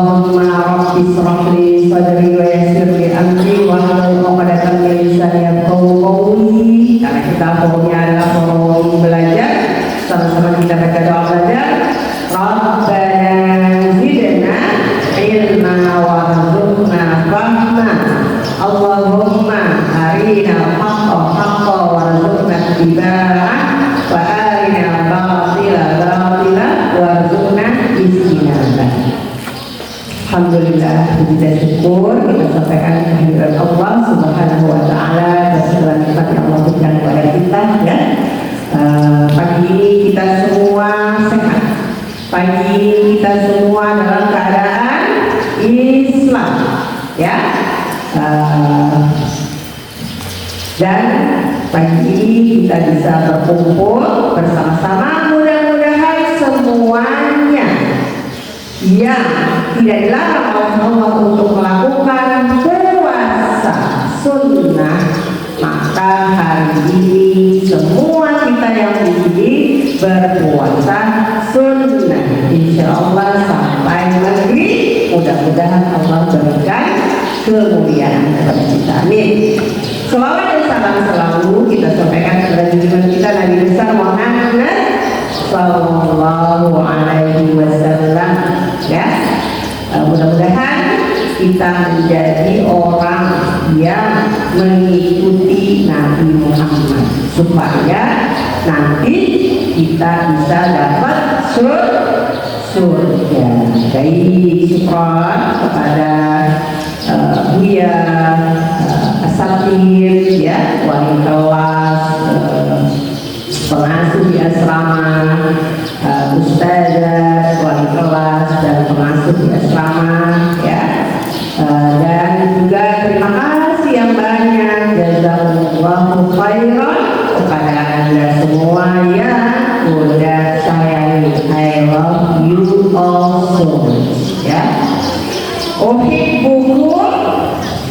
Allahumma rabbi shrah li sadri wa yassir li amri wahlul 'uqdatam min lisani yafqahu qawli. Karena kita pokoknya adalah forum belajar, sama-sama kita baca doa belajar. Rabbana zidna ilma warzuqna fahma. Allahumma arina haqqa haqqa warzuqna ittiba'ah wa arina batila batila warzuqna ijtinabah. Alhamdulillah, puji dan syukur kita sampaikan kehadirat Allah Subhanahu wa taala dan segala nikmat yang Allah berikan kepada kita ya. Pagi ini kita semua sehat. Pagi ini kita semua dalam keadaan Islam ya. Dan pagi ini kita bisa berkumpul bersama-sama, mudah-mudahan semuanya yang tidak dilarang oleh Allah untuk melakukan puasa sunnah, maka hari ini semua kita yang di sini berpuasa sunnah, insya Allah sampai maghrib. Mudah-mudahan Allah berikan kemuliaan kepada kita. Amin. Selawat dan salam selalu kita sampaikan kepada junjungan kita Nabi besar Muhammad Sallallahu Alaihi Wasallam ya. Mudah-mudahan kita menjadi orang yang mengikuti Nabi Muhammad supaya nanti kita bisa dapat surga. Jadi syukur kepada Buya Asatid ya, wali kelas, pengasuh di asrama, ustazah, wali kelas dan pengasuh di asrama ya. Dan juga terima kasih yang banyak, jazakumullahu khairan kepada Anda semua yang udah sayangi. I love you also ya. Uhibbukum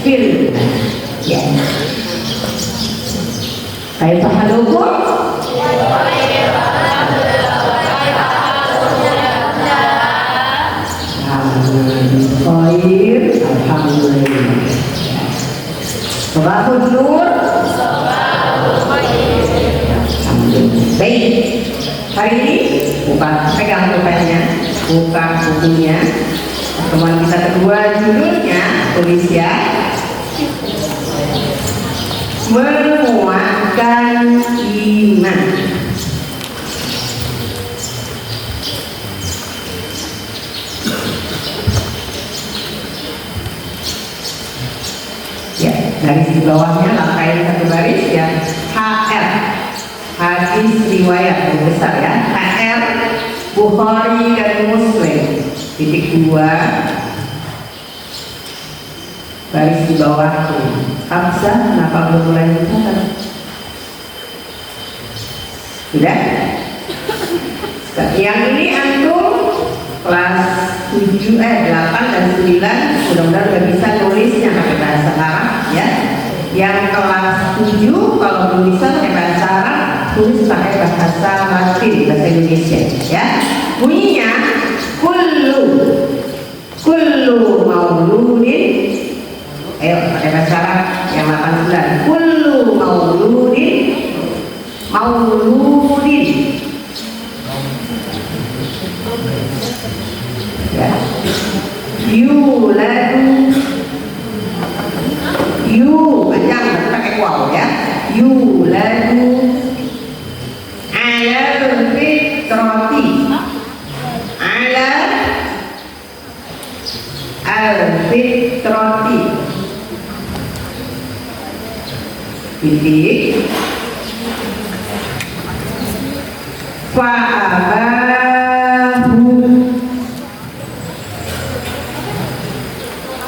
fillah ya. Kaifa halukum? Khair, alhamdulillah. Sabahun nur. Baik, hari ini buka, pegang bukannya, buka bukunya. Pertemuan kita kedua judulnya tulis ya, menguatkan iman. Ya, garis di bawahnya langkai satu baris ya, HR hadis riwayat yang besar ya, HR Bukhari dan Muslim. Titik 2 garis di bawah Hamzah. Kenapa belum mulai mencatat? Sudah? Yang ini antum kelas 7, 8 dan 9 mudah-mudahan udah bisa nulisnya pakai bahasa Arab ya. Yang kelas 7 kalau belum bisa pakai bahasa Arab, tulis pakai bahasa Latin, bahasa Indonesia ya. Bunyinya kullu mauludin, ayo pakai bahasa Arab yang 89. Kullu mauludin ya, yuladu panjang pakai waw ya, yuladu ala fitrati, ala al-fitrati titik fa'abahu.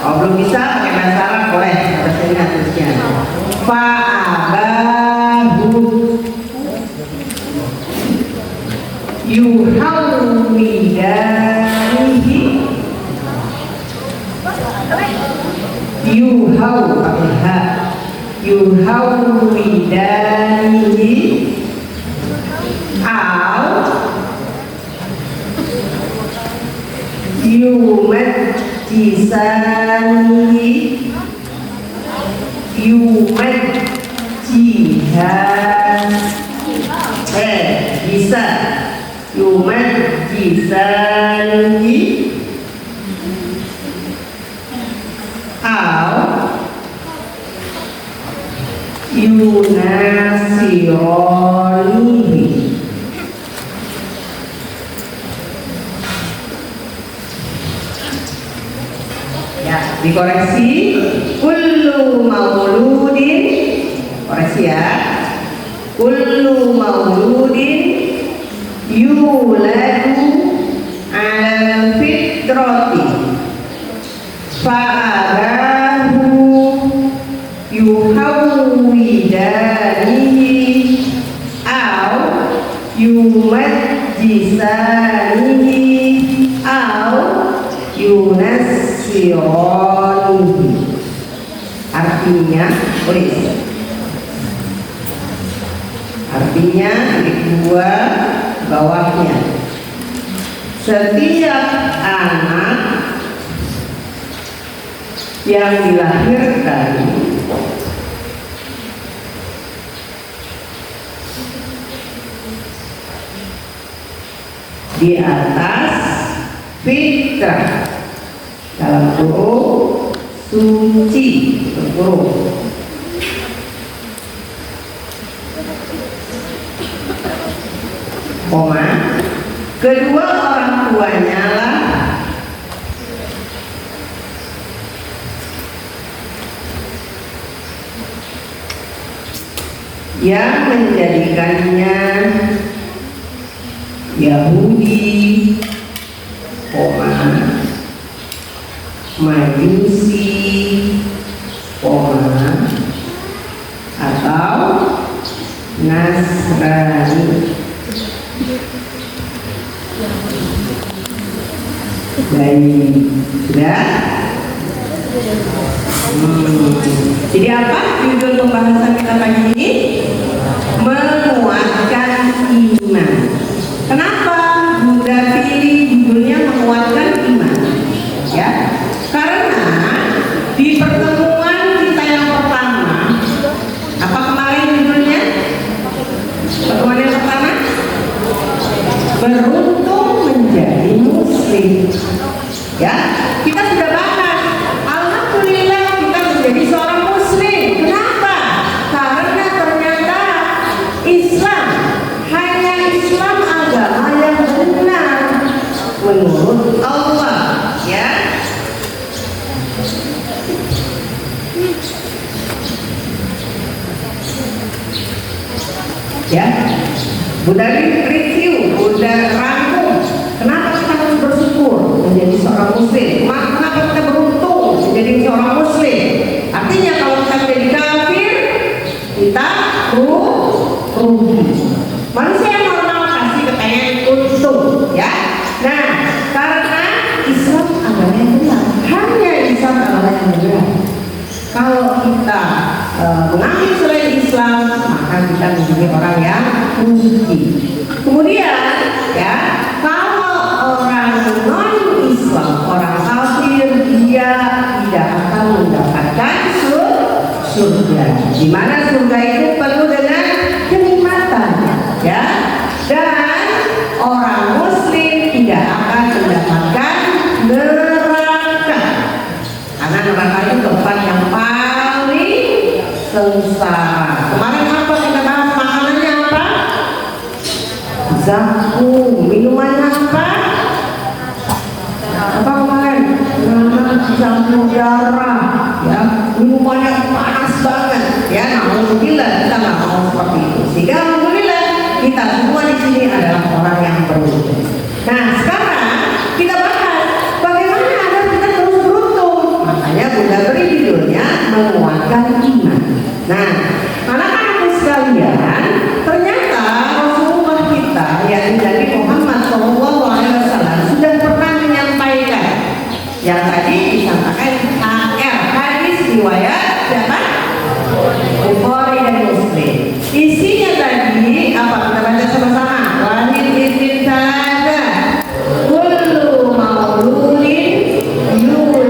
Oh belum bisa pakai bahasa Arab boleh, bahasa ini tulisnya fa'abahu yuhawidanihi, yuhaw pakai ha, yuhawidanihi au yumat lisanihi yumajjihan bisa yumajjisanihi au yunasironihi. Ya, dikoreksi. Kullu mauludin, koreksi ya. Kullu mauludin yuladu ala fitrati fa'abahu yuhawwidanihi au yumajjisanihi au yunassironihi. Artinya, artinya di dua bawahnya, setiap anak yang dilahirkan di atas fitrah, dalam huruf suci, huruf koma, kedua orang tuanya lah yang menjadikannya Yahudi, koma, Majusi, koma, atau Nasrani. Baik, sudah. Jadi apa judul pembahasan kita pagi ini? Menguatkan iman. Kenapa Bunda pilih judulnya menguatkan iman? Ya, karena di pertemuan kita yang pertama, apa kemarin judulnya? Pertemuan yang pertama, beruntung menjadi muslim. Ya, kita sudah bahas. Alhamdulillah kita menjadi seorang muslim. Kenapa? Karena ternyata Islam, hanya Islam agama yang benar menurut Allah. Ya, ya, Bunda review, Bunda rangkum. Kenapa kita harus bersyukur menjadi seorang muslim? Kenapa kita beruntung menjadi seorang muslim? Artinya kalau kita menjadi kafir, kita rugi. Manusia yang normal pasti kepengen untung, ya. Nah, karena Islam agama yang benar, hanya Islam agama yang benar. Kalau kita mengambil selain Islam, maka kita menjadi orang yang rugi. Kemudian, ya, kalau orang non-Islam, orang kafir, dia tidak akan mendapatkan surga. Di mana surga itu penuh dengan kenikmatan, ya. Dan orang Muslim tidak akan mendapatkan neraka, karena neraka itu tempat yang paling sengsara. Kemarin apa kita bahas makanannya apa? Zakum. Minumannya apa? Apa kemarin? Zakum darah. Ya, minumannya panas banget. Ya, alhamdulillah kita nggak mau seperti itu. Sehingga alhamdulillah kita semua di sini adalah orang yang beruntung. Nah, sekarang kita bahas bagaimana agar kita terus beruntung. Makanya Bunda beri judulnya menguatkan iman. Nah, anak-anakku sekalian, ternyata Rasulullah kita yang Nabi Muhammad SAW sudah pernah menyampaikan yang tadi disampaikan HR, hadis riwayat siapa? Bukhari dan Muslim. Isinya tadi apa? Kita baca sama-sama. Wahid izin saja. Kullu mauludin yuladu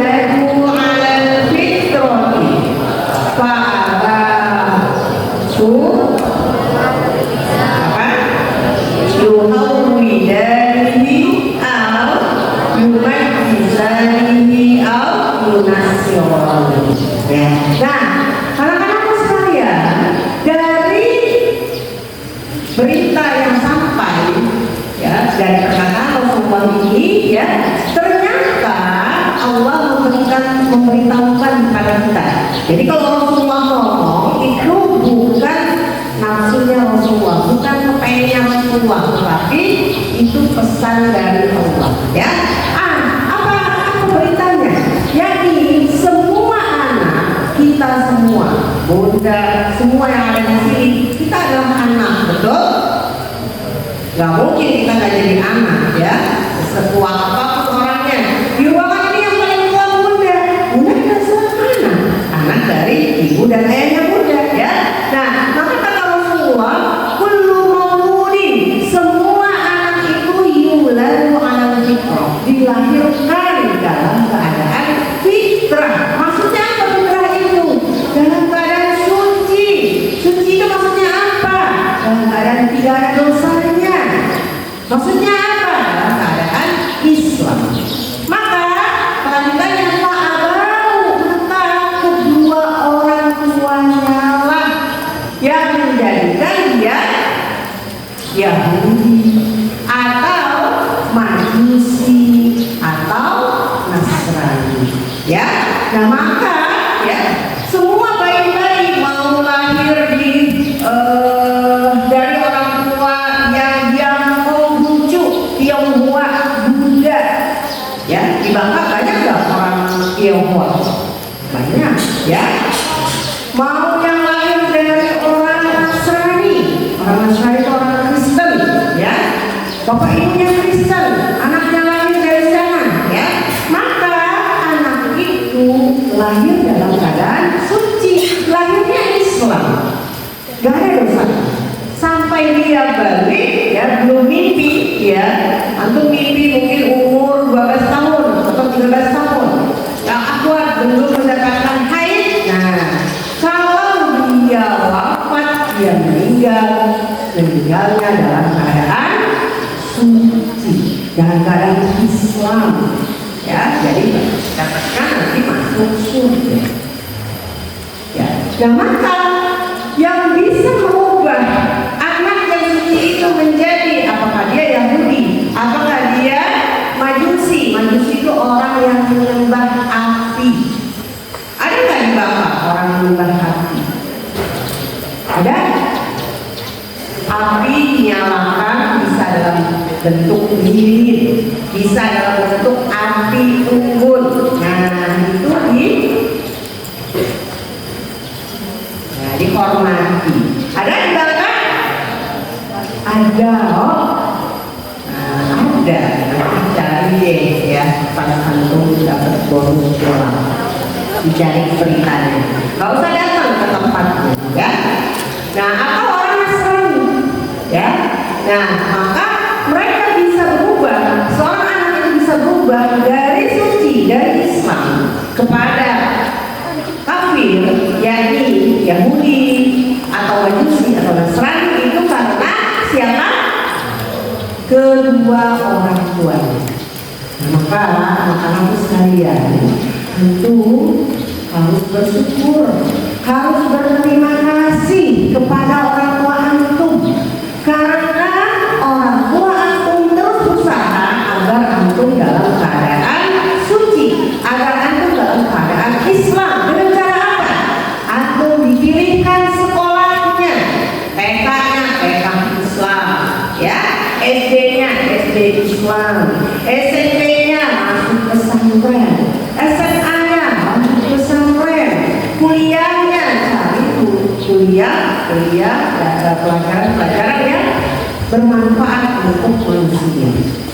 dari perkataan Rasulullah ini ya, ternyata Allah memberitahukan kepada kita. Jadi kalau Rasulullah ngomong itu bukan nafsunya Rasulullah, bukan kepengennya Rasulullah, tetapi itu pesan dari Allah ya. Apa beritanya? Yakni semua anak kita semua, bunda, semua yang ada di sini, kita adalah anak, betul? Gak mungkin kita gak jadi anak ya, sekuat apapun orangnya. Di ruangan ini yang paling tua bunda adalah seorang anak dari ibu dan ayahnya bunda ya. Nah, maka kata Rasulullah, kullu mauludin, semua anak itu yuladu ala fitrah, dilahirkan dalam keadaan fitrah. Maksudnya apa fitrah itu? Dalam keadaan suci. Suci itu maksudnya apa? Dalam keadaan tidak ada dosanya. Maksudnya apa? Dalam keadaan Islam. Maka perhatikan yang maka kedua orang tuanya lah yang menjadikan dia Yahudi atau Majusi atau Nasrani ya. Nah maka ya, semua bayi-bayi mau lahir dari orang tua yang dia Konghucu, Tionghoa, Buddha ya. Di Bangka banyak nggak orang Tionghoa? Banyak ya. Mau yang lahir dari orang Nasrani itu orang Kristen ya, bapak ibunya Kristen, anaknya lahir dari sana ya, maka anak itu lahir dalam keadaan suci, lahirnya Islam, gak ada dosa sampai dia balik ya, belum mimpi ya. Antum mimpi mungkin umur 12 tahun atau 13 tahun yang akuat belum mendapatkan haid. Nah, kalau dia wafat, dia meninggalnya dalam keadaan suci, dalam keadaan Islam ya. Jadi dapatkan nanti masuk surga ya. Nah maka yang bisa mengubah anak yang suci itu menjadi apakah dia Yahudi, apakah dia Majusi. Majusi itu orang yang menyembah api. Ada nggak di Bapak orang menyembah api? Ada? Api dinyalakan bisa dalam bentuk lilin, bisa dalam bentuk api unggun. Nah itu dihormati. Ada di belakang? Ada. Oh. Nah, ada. Nanti cari deh ya, pas antum dapat bonus pulang. Dicari beritanya. Gak usah datang ke tempatnya ya. Nah, atau orang Nasrani ya. Nah, maka mereka bisa berubah. Seorang anak itu bisa berubah dari suci, dari Islam kepada kafir, yakni Yahudi atau Majusi atau Nasrani, itu karena siapa? Kedua orang tuanya. Nah, maka anak-anakku sekalian tentu harus bersyukur, harus berterima kasih kepada orang tua antum, karena orang tua antum terus berusaha agar antum dalam keadaan suci, agar antum dalam keadaan Islam. Dengan cara apa? Antum dipilihkan sekolahnya, TK-nya TK Islam ya, SD-nya SD Islam, SMP-nya masuk pesantren, SMA-nya masuk pesantren, kuliahnya cari kuliah pelajaran yang bermanfaat untuk manusia.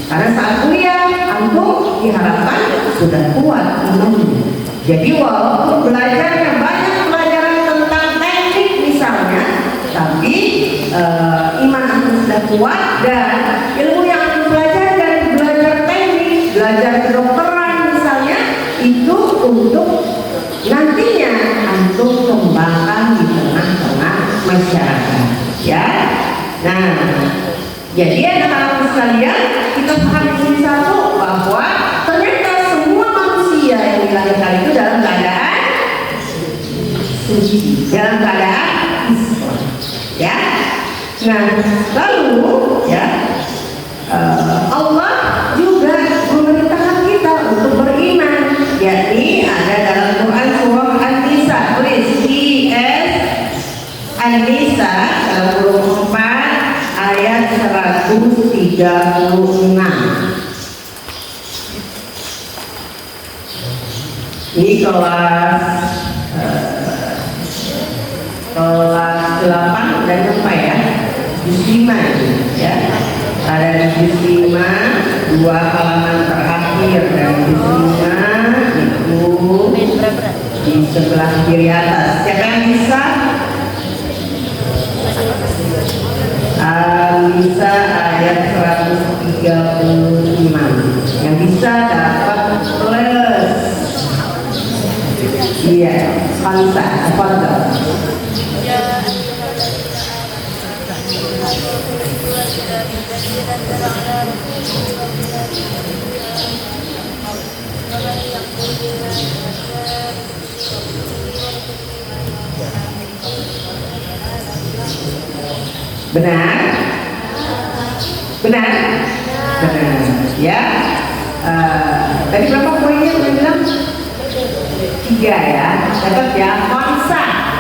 Karena saat kuliah antum diharapkan sudah kuat imannya. Jadi walaupun belajarnya banyak pelajaran tentang teknik misalnya, tapi iman antum sudah kuat dan ilmu yang antum belajar dari belajar teknik, belajar kedokteran misalnya, itu untuk nantinya antum kembangkan di tengah-tengah masyarakat ya. Nah, jadi anak-anak sekalian, kita paham di satu bahwa ternyata semua manusia yang dilahirkan itu dalam keadaan suci, dalam keadaan Islam ya. Nah, lalu ya Ini kelas 8 udah nyampe ya. Juz 5 ya. Ada di juz 5 dua halaman terakhir dari juz 5 itu di sebelah kiri atas. Siapa yang bisa? Bisa ayat 135. Yang bisa dapat plus. Iya, Hamzah, apa? Benar? Benar? Benar. Ya. Tadi berapa poinnya saya bilang? 3 ya. Dapat ya.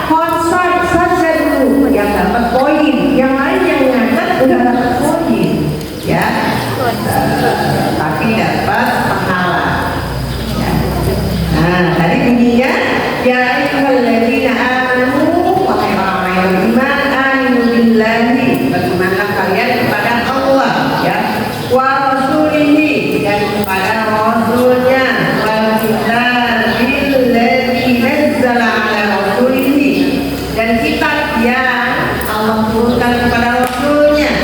Konsol saja dulu yang dapat poin. Yang lain yang nyatet udah dapat poin. Ya. Tapi dapat pahala. Ya. Nah, tadi bunyinya ya ayyuhalladzina amanu, wahai orang-orang yang beriman, aminu billahi, berimanlah kalian kepada Allah ya, wa rasulihi, dan kepada rasulnya, wal kitabil ladzi nazzala ala rasulihi, dan kitab yang Allah turunkan kepada rasulnya,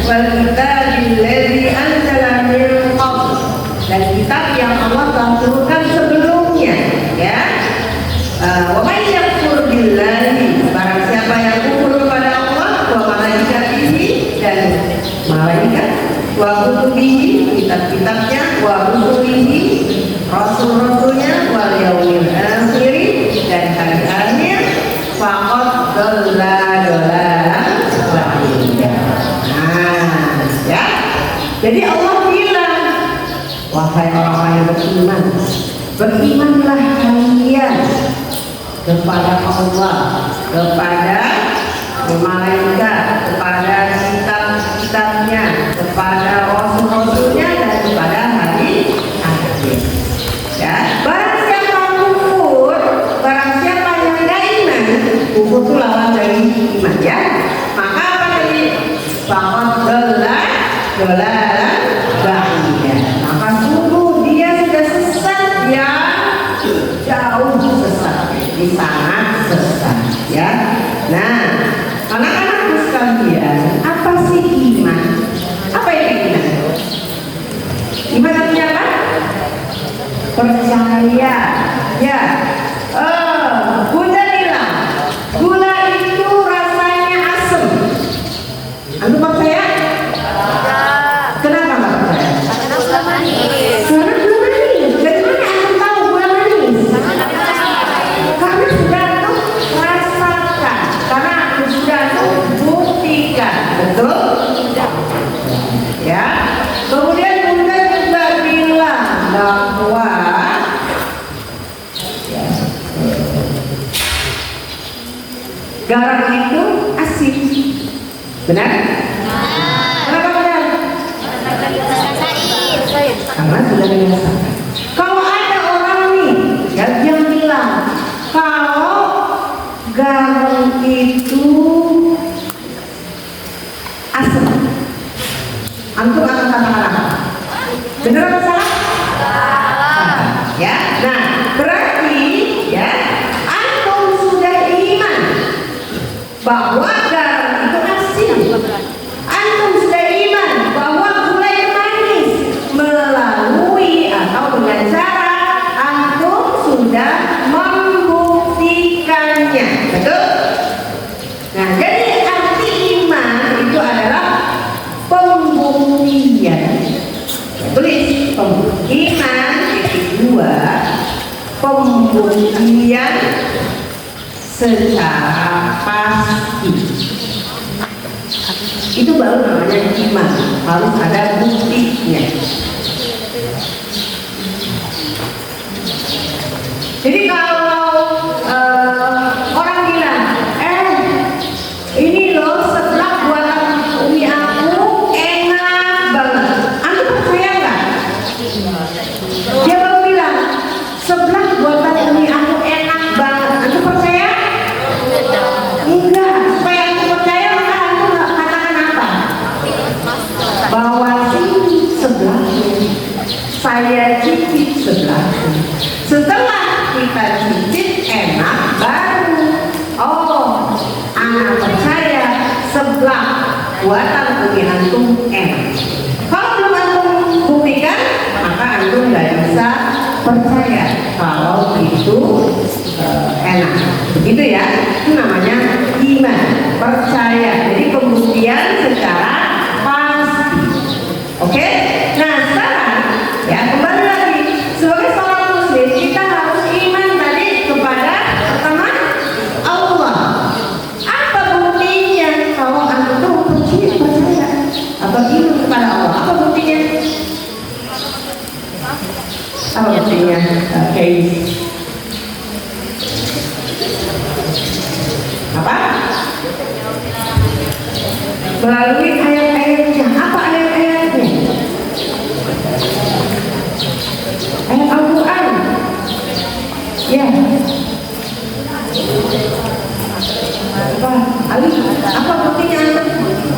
wal kitabil ladzi anzala min qabl, dan kitab yang Allah telah turunkan sebelumnya ya. Wa may yakfur billahi, barang siapa yang kufur kepada Allah, wa malaikatihi, dan malaikat, wa kutubihi, kitab-kitabnya, wa rusulihi, rasul-rasulnya, wal yaumil akhir, dan hari akhir, faqad dhalla dhalalan ba'ida. Nah, ya. Jadi Allah bilang, wahai orang-orang yang beriman, berimanlah kalian kepada Allah, kepada malaikat, kepada kitab-kitabnya, kepada rasul-rasulnya, dan kepada hari akhir. Ya, barang siapa kufur, barang siapa yang tidak iman, kufur itu lawan dari iman ya. Maka apa tadi? Faqad dhalla dhalalan ba'ida. Maka sungguh dia sudah sesat ya, jauh sesat, sangat sesat ya. Nah, anak-anakku sekalian, apa sih iman? Apa itu iman? Iman artinya apa? Percaya ya. Bunda bilang gula itu rasanya asam. Antum percaya? Kenapa nggak percaya? Karena gula manis. Karena gula manis. Dari mana antum tahu gula manis? Karena sudah tuh rasakan. Karena aku sudah tuh buktikan. Betul? Ya. Kemudian Bunda juga bilang bahwa garam itu asin. Benar? Kenapa benar? Karena sudah dirasakan. Kalau ada orang nih yang bilang kalau garam itu asam, antum akan katakan apa? Benar atau salah? Salah. Ya. Nah, berarti ya antum sudah iman bahwa garam itu asin. Antum sudah iman bahwa gula itu manis melalui atau dengan cara antum sudah membuktikannya. Betul? Nah, jadi arti iman itu adalah pembuktian. Tulis iman itu 2, pembuktian secara pasti. Itu baru namanya iman, harus ada buktinya. Jadi kalau orang bilang, ini loh seblak buatan umi aku enak, bawa sini sebelahnya, saya cicip sebelahnya. Setelah kita cicip enak baru, oh anak percaya sebelah buatan bumi antum enak. Kalau belum antum buktikan, maka antum nggak bisa percaya kalau itu enak. Begitu ya, itu namanya iman, percaya. Jadi pembuktian secara pasti. Oke? Nah sekarang ya kembali lagi, sebagai seorang muslim kita harus iman tadi kepada pertama Allah. Apa buktinya kalau antum percaya atau iman kepada Allah? Apa buktinya? Apa buktinya? Oke. Apa? Melalui ayat-ayatnya. Apa ayat-ayatnya? Ayat Al-Quran. Ya. Apa? Ali, apa buktinya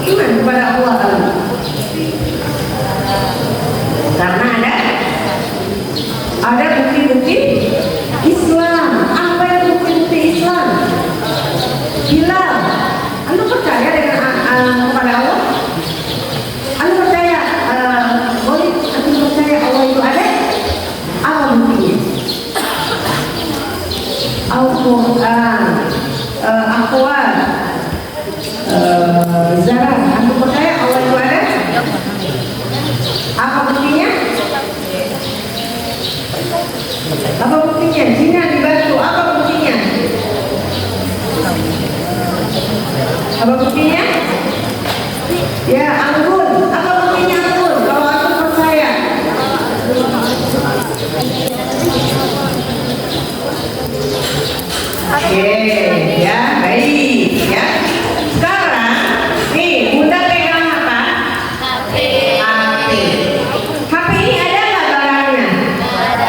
iman kepada Allah? Ali? Karena ada bukti-bukti Islam. Apa yang bukti-bukti Islam? Bilal, anda percaya dengan kepada Allah? Anda percaya anda percaya Allah itu ada? Apa buktinya? Al-Quran, Aqwal, Zarah. Anda percaya Allah itu ada? Apa buktinya? Apa buktinya? Zina dibantu. Apa buktinya? Apa buktinya? Ya, anggun. Apa buktinya anggun? Kalau aku percaya. Oke, ya, baik, ya. Sekarang, nih, Bunda pegang apa? HP. HP ini ada nggak barangnya?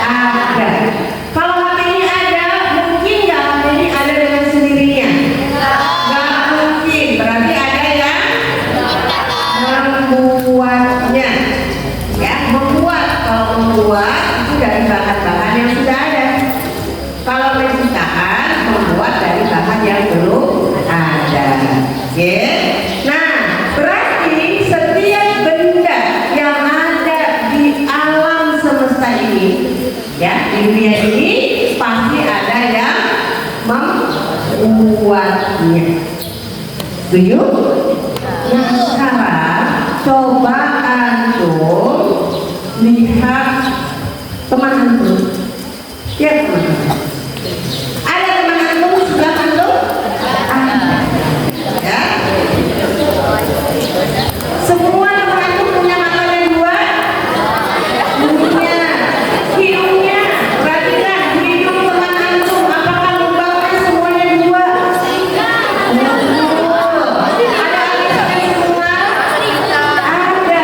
Ada. Kalau HP ini ada, mungkin nggak HP ini ada dengan sendirinya? Nggak mungkin. Berarti ada yang membuatnya. Ya, membuat. Kalau membuat itu dari bahan-bahan yang sudah ada. Kalau menciptakan, membuat dari bahan yang belum ada. Oke. Nah, berarti setiap benda yang ada di alam semesta ini, ya, di dunia ini pasti ada yang membuatnya. Setuju? Nah, sekarang coba antum lihat teman antum. Ya, teman-teman. Ada teman antum sebelah antum? Ya. Semua teman antum punya mata yang dua? Punya. Hidungnya, perhatikan hidung teman antum. Apakah lubangnya semuanya dua? Ada alisnya semua? Ada.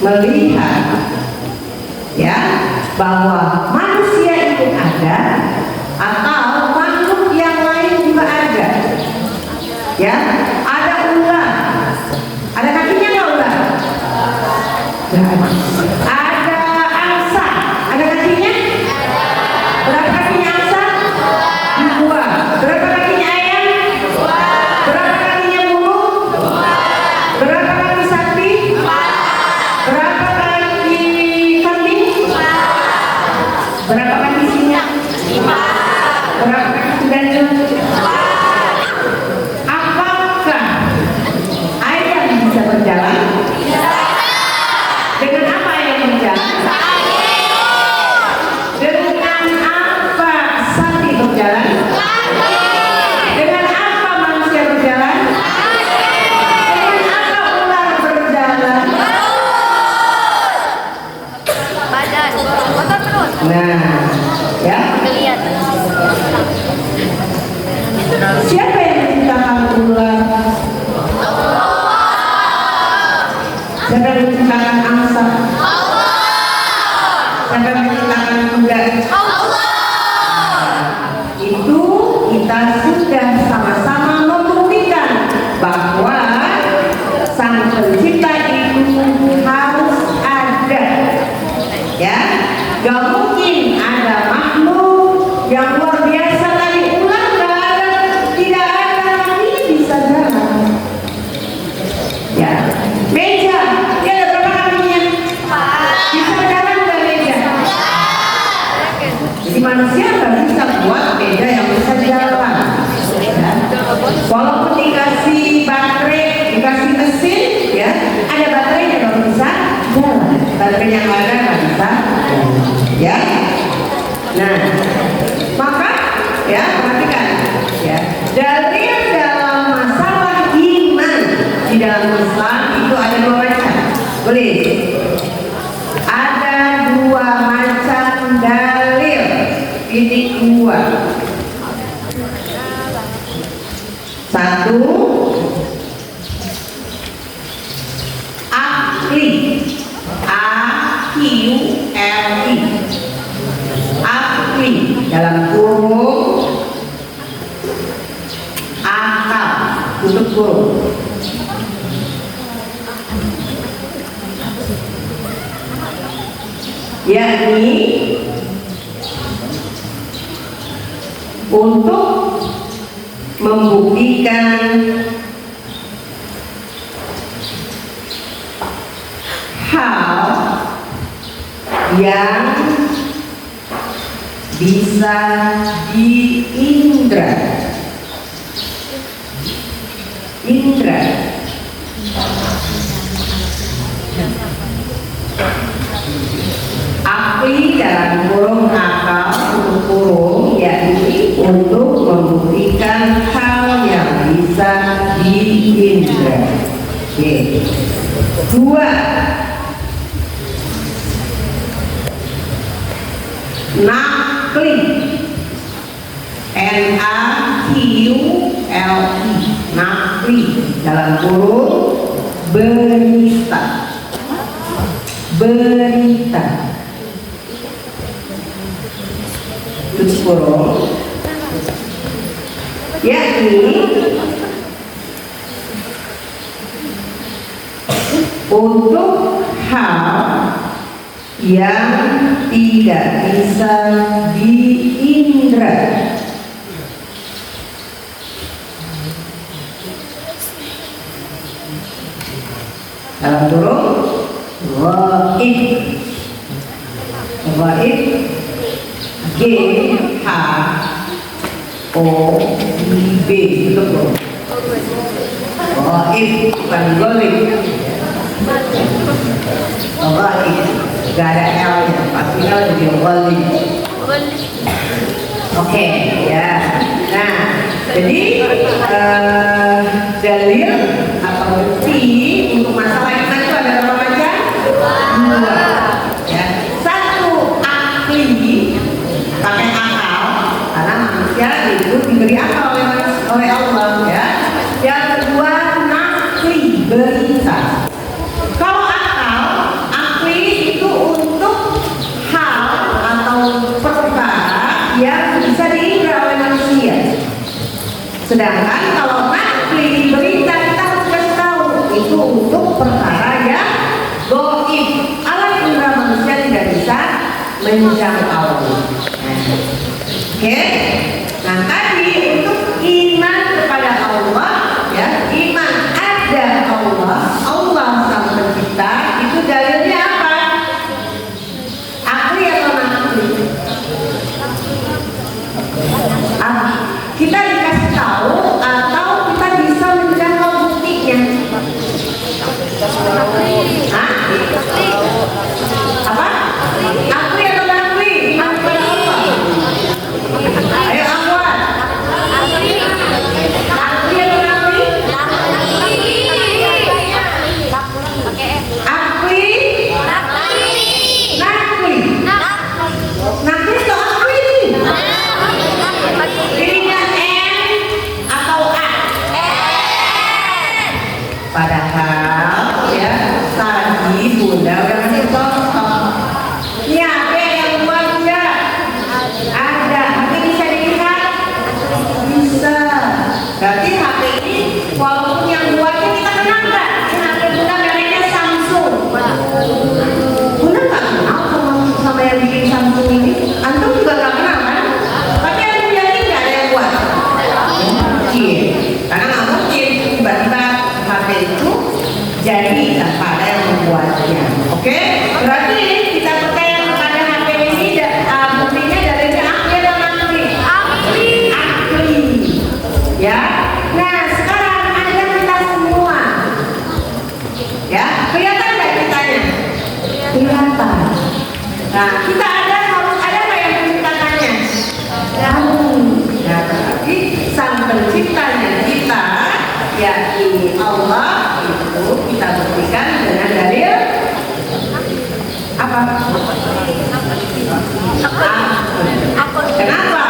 melihat ya bahwa manusia itu ada atau makhluk yang lain juga ada. Ya, ada ular. Ada kakinya nggak ular? Ada angsa. Ada kakinya? Berapa kakinya angsa? 2. Berapa kakinya ayam? 2. Berapa kakinya burung? 2. Berapa kaki sapi? 4. Berapa kaki kambing? 4. Berapa kaki singa? 5. Berapa kaki kuda? 4. Apakah ayam bisa berjalan? Dengan apa ayam berjalan? Dengan apa sapi berjalan? Dengan apa manusia berjalan? Dengan apa ular berjalan? Badan. Otot perut. Nah, ya. Kelihatan. Siapa yang menciptakan ular? Siapa yang menciptakan angsa? Siapa yang menciptakan kuda? Itu kita sudah sama-sama membuktikan bahwa sang pencipta itu harus ada. Ya, gak mungkin ada makhluk yang luar biasa tadi ular gak ada, tidak ada, ini bisa jalan. Ya, meja, dia ada berapa kakinya? Bisa jalan nggak meja? Jadi manusia nggak bisa buat meja yang bisa jalan. Ya. Walaupun dikasih baterai, dikasih mesin, ya, ada baterainya nggak bisa jalan. Baterai yang ada nggak bisa jalan. Ya. Nah, maka ya perhatikan, ya, dalil dalam masalah iman di dalam Islam itu ada 2 macam. Boleh? Ada 2 macam dalil. Titik 2. 1 akli. A-Q-L-I. Akli dalam kurung akal tutup kurung. Yakni untuk membuktikan hal yang bisa diindra. Indra. Akli dalam kurung akal tutup kurung, yakni untuk membuktikan hal yang bisa diindra. Oke. 2 nakli. N-A-Q-L-I. Nakli dalam kurung berita. Berita. Tutup kurung, yakni untuk hal yang tidak bisa diindra. Dalam kurung ghaib. Ghaib G H O I B tutup kurung. Ghaib bukan ghaib. Ghaib gak ada L nya, pasti L jadi ghaib. Oke, ya. Nah, jadi dalil atau bukti untuk masalah iman itu ada berapa macam? 2. Ya. 1 akli, pakai akal, karena manusia itu diberi akal oleh Allah, ya. Yang kedua nakli, berita. Kalau akal Sedangkan kalau nakli berita kita harus kasih tahu itu untuk perkara yang goib. Alat indera manusia tidak bisa menjangkau. Oke? Nah tadi untuk iman kepada Allah, ya iman ada Allah, Allah sang pencipta, itu dalilnya apa? Akli atau nakli? Kita dikasih tahu atau kita bisa menjangkau buktinya? Hah? Apa? Akli atau nakli? Iman kepada Allah. Ayo Ahwat. Akli atau nakli? Akli? Nakli. Nakli atau akli? Pilihnya N atau A? Padahal ya tadi Bunda udah kasih contoh. Ini HP yang buat ya? Ada. HP bisa dilihat? Bisa. Berarti HP ini walaupun yang buatnya kita kenal nggak? Ini HP Bunda mereknya Samsung. Bunda nggak kenal sama yang bikin Samsung ini? Antum juga nggak kenal kan? Tapi Antum yakin nggak ada yang buat? Mungkin. Karena nggak mungkin tiba-tiba HP itu jadi tanpa ada yang membuatnya. Oke? Berarti kita percaya kepada HP ini buktinya dari akli dan nakli. Akli. Ya. Nah sekarang ada kita semua. Ya. Kelihatan nggak kitanya? Kelihatan. Nah kita harus ada nggak yang menciptakannya? Nah berarti sang penciptanya kita, yakni Allah, itu kita buktikan dengan dalil apa? Kenapa?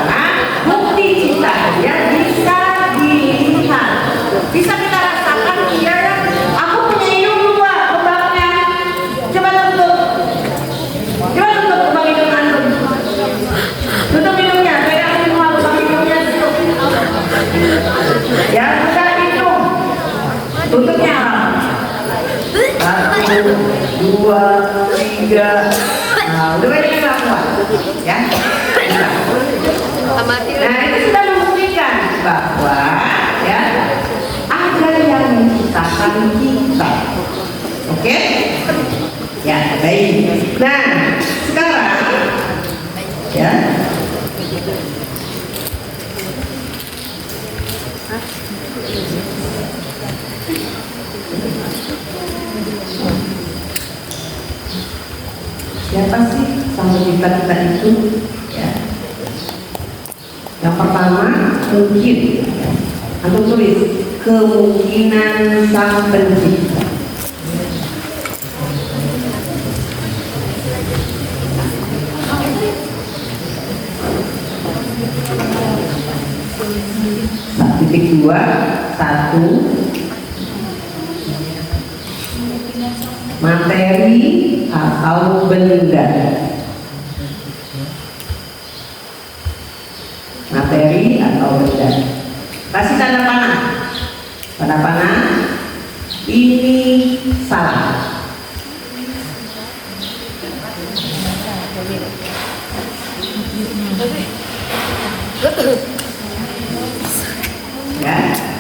Karena bukti ciptanya bisa dilihat, bisa kita rasakan. Ya, aku punya hidung dua, lubangnya. Coba tutup lubang hidung antum. Tutup hidungnya, pegang semua lubang hidungnya tutup. Ya, sudah hidung. Tutupnya. 1, 2, 3. Nah, udah banyak yang kuat, ya. Nah, itu sudah membuktikan bahwa ya ada yang menciptakan kita. Oke? Ya, baik. Nah, sekarang ya. Siapa sih sang pencipta kita itu? Ya. Yang pertama mungkin, ya. Antum tulis kemungkinan sang pencipta. Titik 2, 1 materi atau benda. Materi atau benda. Kasih tanda panah. Tanda panah. Ini salah. Ya,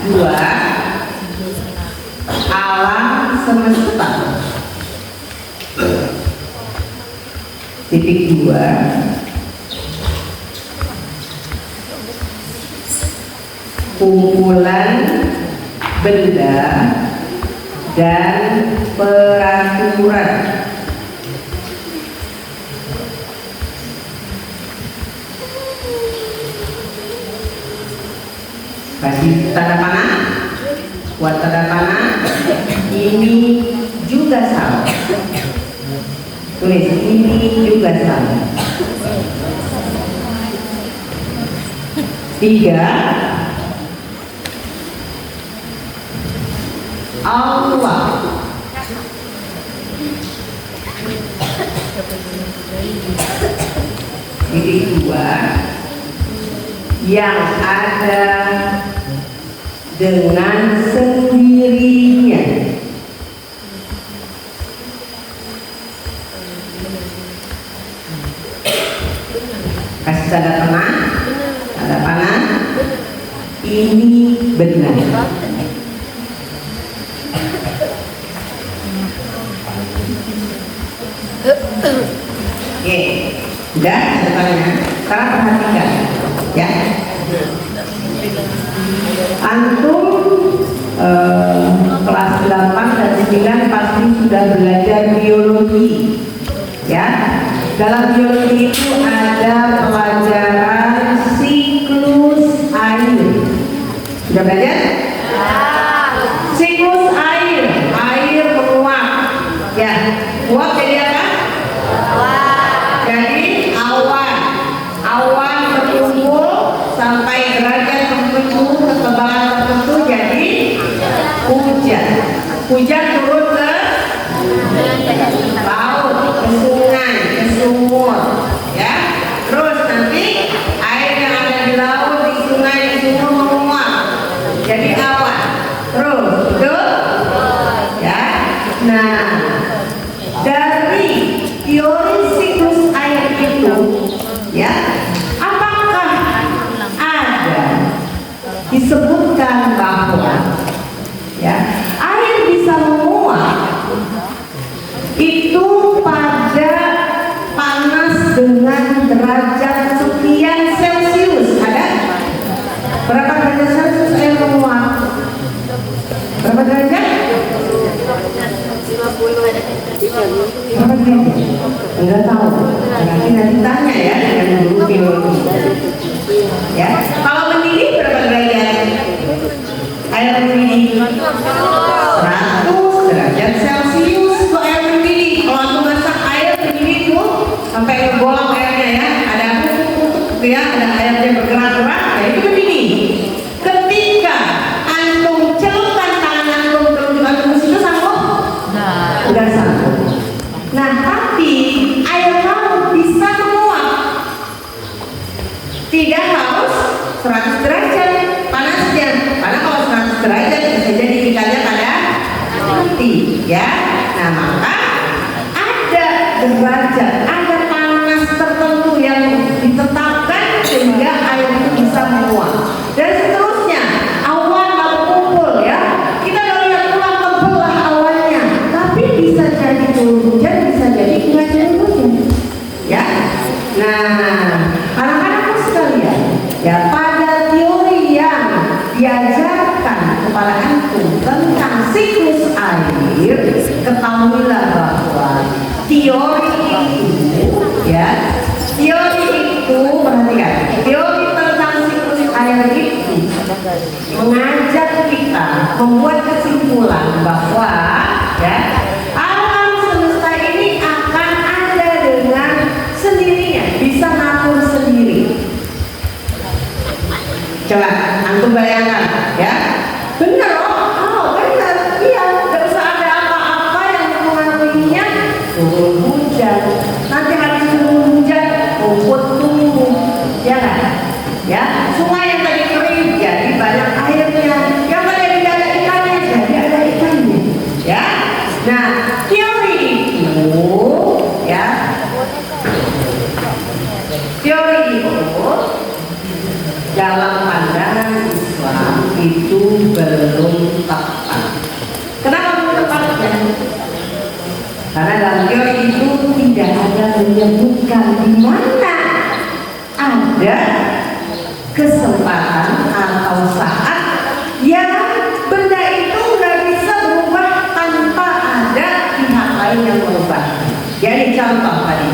2 alam semesta. Titik 2 kumpulan benda dan peraturan. Kasih tanda panah, buat tanda panah. Ini juga salah. Tulis ini juga salah. 3 Allah. Titik 2 yang ada dengan sendirinya. Kasih tanda panah, tanda panah. Ini benar. Oke, udah setelahnya. Sekarang perhatikan, ya. Antum kelas 8 dan 9 pasti sudah belajar biologi, ya. Dalam biologi itu ada pelajaran siklus air. Sudah belajar? Siklus air, air menguap, ya. Uap jadi apa? Jadi awan berkumpul sampai derajat tertentu, ketebalan tertentu jadi hujan. Hujan turun ke laut, ke sungai, ke sumur, ya. Terus nanti air yang ada di laut, di sungai, di sumur menguap jadi awan. Terus, betul? Ya. Nah, dari teori siklus air itu, ya, apakah ada disebutkan bahwa, ya, air bisa menguap itu pada panas dengan derajat sekian Celcius? Ada? Berapa derajat Celcius air menguap? Berapa derajat? 50. Berapa derajat? Enggak tahu. Nanti tanya ya dengan guru biologi. Ya, kalau mendidih berapa derajat? Air mendidih 100 derajat Celcius. Kok air mendidih? Kalau aku masak air mendidih tuh sampai ngebolang airnya, ya, ada gitu, ya, ada airnya bergerak-gerak, ya itu mendidih. Ketika antum celupkan tangan antum terus itu sanggup? Udah sanggup. Nah, tapi air laut bisa menguap. Tidak harus 100 derajat panasnya. Karena kalau 100 derajat bisa jadi ikannya pada mati, ya. Nah, maka ada derajat, ada panas tertentu yang ditetapkan sehingga air itu bisa menguap. Dan seterusnya, awan lalu kumpul, ya. Kita kalau lihat pulang tebel lah awannya, tapi bisa jadi turun hujan, bisa jadi nggak turun hujan, ya. Nah, anak-anakku sekalian, ya, pada teori yang diajarkan kepada antum tentang siklus air, ketahuilah bahwa teori itu, ya, teori itu, perhatikan, teori tentang siklus air itu mengajak kita membuat kesimpulan bahwa, ya, alam semesta ini akan ada dengan sendirinya, bisa ngatur sendiri. Coba antum bayangkan, ya, bener, oh bener, iya, nggak usah ada apa-apa yang mengaruhinya. Turun hujan, nanti habis turun hujan rumput tumbuh, ya kan? Ya, sungai yang tadi kering jadi banyak airnya, yang tadi tidak ada ikannya jadi ada ikannya, ya. Nah, teori itu, ya, teori itu dalam pandangan Islam itu belum tepat. Kenapa belum tepat? Karena dalam teori itu tidak ada menyebutkan di mana ada kesempatan atau saat yang benda itu nggak bisa berubah tanpa ada pihak lain yang merubah. Jadi contoh tadi,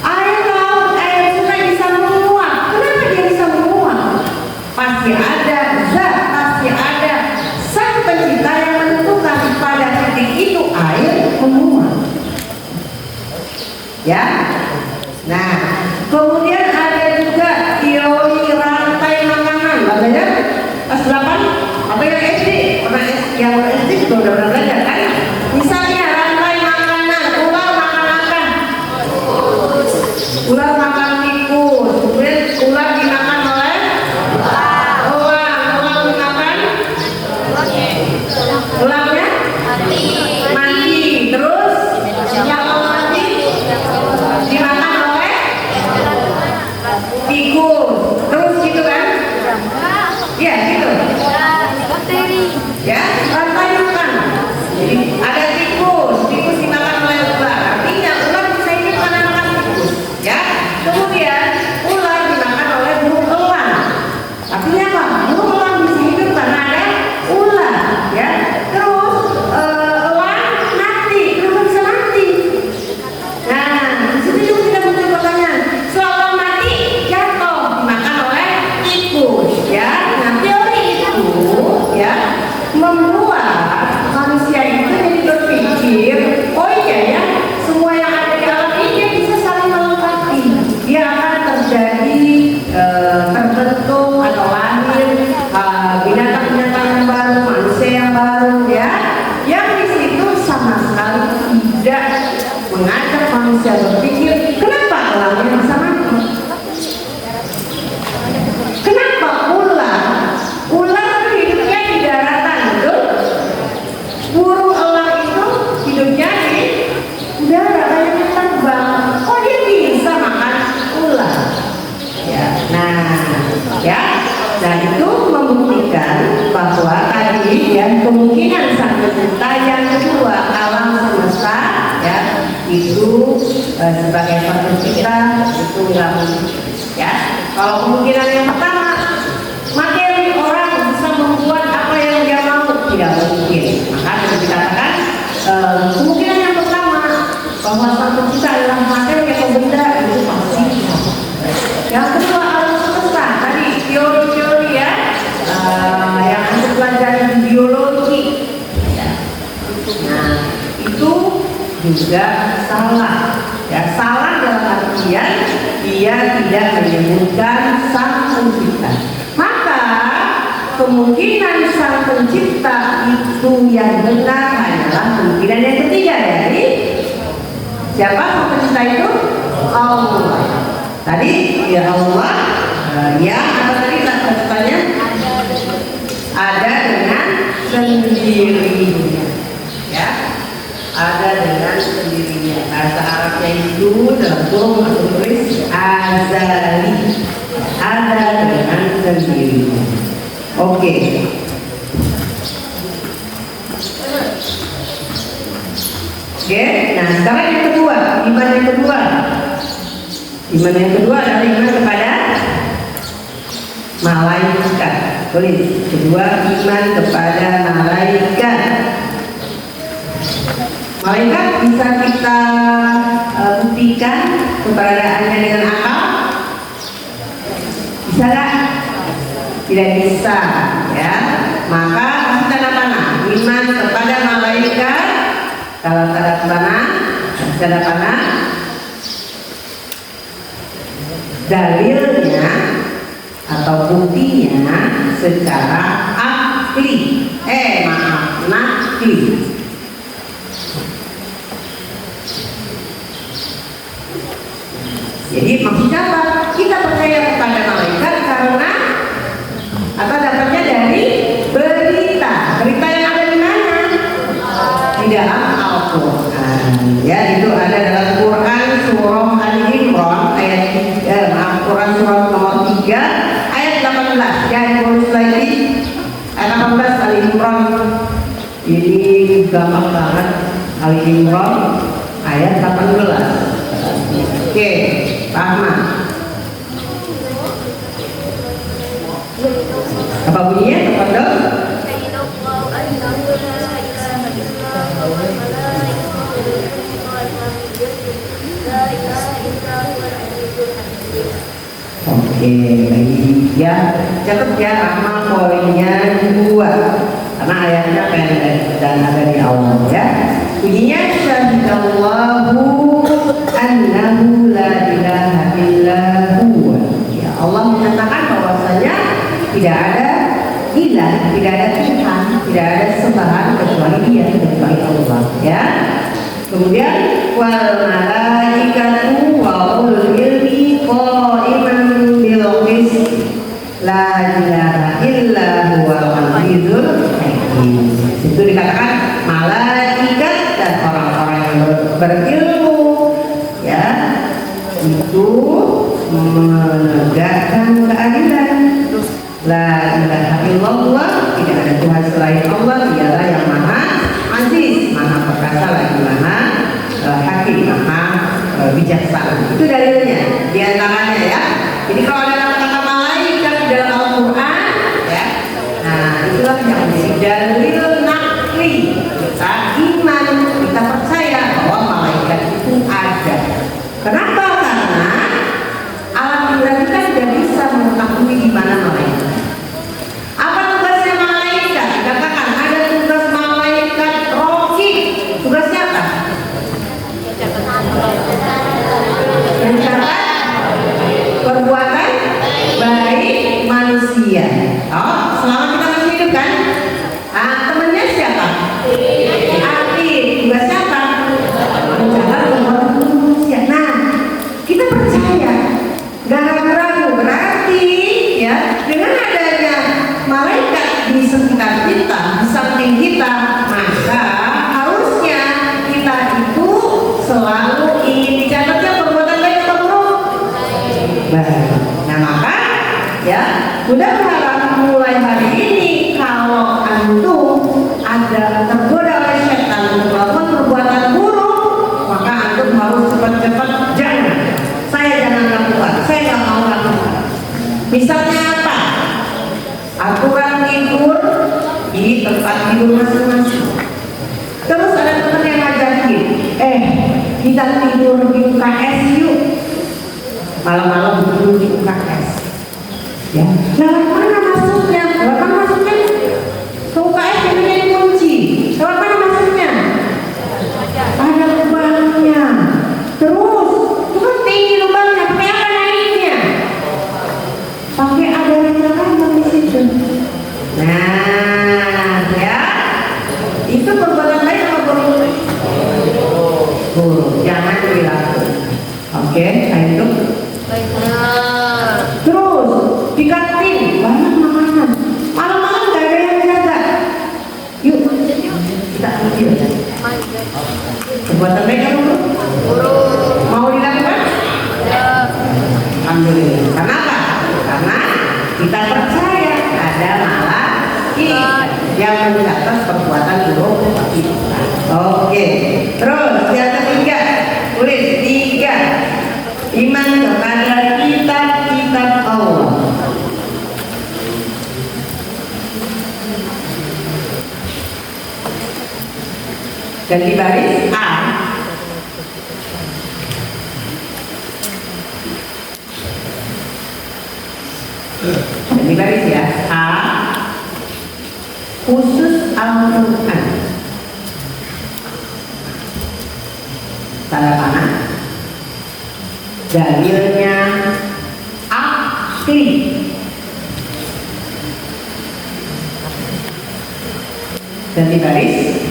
air laut, air sungai bisa menguap. Kenapa dia bisa menguap? Pasti ada zat, pasti ada sang pencipta yang menentukan pada titik itu air menguap, ya. Nah, kemudian ada juga teori rantai makanan. Belajar kelas 8 apa yang SD? Yang SD juga udah pernah belajar kan? Misalnya rantai makanan, ular makan apa? Ular makan tikus, kemudian ular dimakan oleh ular dimakan mengajak manusia berpikir, kenapa alamnya bisa mati? Kenapa ular? Ular itu hidupnya di daratan, betul? Burung elang itu hidupnya di udara, kayak terbang. Oh, dia bisa makan ular. Ya, dan itu membuktikan bahwa tadi ya kemungkinan sang pencipta yang kedua alam semesta ya itu sebagai sang pencipta itu nggak mungkin ya. Kalau kemungkinan yang pertama materi orang bisa membuat apa yang dia mau, tidak mungkin. Maka dikatakan kemungkinan yang pertama bahwa sang pencipta adalah materi atau benda itu pasti. Yang kedua alam semesta tadi teori-teori ya yang kita pelajari di biologi. Nah itu juga salah. Ya salah dalam artian dia tidak menyebutkan sang pencipta. Maka kemungkinan sang pencipta itu yang benar adalah kemungkinan yang ketiga dari siapa sang pencipta itu? Allah. Tadi ya Allah yang apa tadi kata-katanya ada dengan sendirinya ya, ada dengan sendirinya. Bahasa Arabnya itu dalam kurung tertulis azali, ada dengan sendirinya. Oke. Oke, nah sekarang yang kedua, iman yang kedua. Iman yang kedua adalah iman kepada malaikat. Tulis, kedua iman kepada malaikat. Malaikat bisa kita buktikan keberadaannya dengan akal? Bisa nggak? Tidak bisa, ya. Maka kasih tanda panah. Iman kepada malaikat. Kalau tanda panah. Dalilnya atau buktinya secara nakli. Jadi maksudnya apa? Kita percaya kepada malaikat karena apa dapatnya dari berita. Berita yang ada di mana? Di dalam Al-Quran. Ya, itu ada dalam Quran surah Al-Imran ayat Quran surah nomor 3 ayat 18. Ya, tulis lagi ayat 18 Al-Imran. Ini gampang banget. Al-Imran ayat 18. Oke, Rahma. Apa bunyinya? Tafadhol. Oke, baik ya. Catat ya, Rahma poinnya 2 karena ayatnya pendek dan ada di awal ya. Bunyinya syahidallahu annahu la ilaha illa huwa. Ya, Allah menyatakan bahwasanya tidak ada ilah, tidak ada Tuhan, tidak ada sembahan kecuali Dia, kecuali Allah ya. Kemudian wal malaikatu wa ulul ilmi qaiman bil qist la ilaha illa huwal azizul hakim. Itu dikatakan malaikat dan orang-orang yang berilmu ya itu menegakkan keadilan. La ilaha illallah, tidak ada Tuhan selain Allah, dialah yang maha aziz, maha perkasa lagi maha hakim, maha bijaksana. Itu dalilnya, diantaranya ya. Jadi kalau ada kata-kata malaikat di dalam Al-Quran ya, nah itulah yang menjadi dalil nakli. Kita iman, kita percaya bahwa malaikat itu ada. Kenapa? Karena alam indera kita tidak bisa mengetahui di mana malaikat. Apa tugasnya malaikat? Dikatakan ada tugas malaikat raqib. Tugasnya apa? Mencatat perbuatan baik manusia. Oh, selama kita masih hidup kan? Temennya siapa? Aktif. Tugasnya apa? Mencatat perbuatan Bunda berharap mulai hari ini kalau antum ada tergoda oleh setan untuk melakukan perbuatan buruk, maka antum harus cepat-cepat jangan. Saya jangan lakukan, saya nggak mau lakukan. Misalnya apa? Aturan tidur di tempat tidur masing-masing. Terus ada teman yang ngajakin, kita tidur di UKS yuk. Malam-malam tidur di UKS. Ya, lewat mana masuknya? Lewat mana masuknya? Ke UKS pintunya dikunci. Lewat mana masuknya? Ada lubangnya. Terus, itu kan tinggi lubangnya. Pakai apa naiknya? Pakai ada rekaman di situ. Nah, ya, itu perbuatan baik apa buruk? Buruk. Jangan dilakukan. Oke, ayo. Terus di kantin banyak makanan. Malam-malam gak ada yang jaga. Yuk, kita ambil. Perbuatan baik apa buruk? Mau dilakukan? Alhamdulillah. Kenapa? Karena kita percaya ada malaikat yang mencatat perbuatan buruk kita. Oke. Terus yang ketiga, tulis 3. Iman kepada kitab-kitab Allah. Dan di baris A dan di baris ya A khusus Al-Quran. Tanda panah. Dalilnya akli. Dan di baris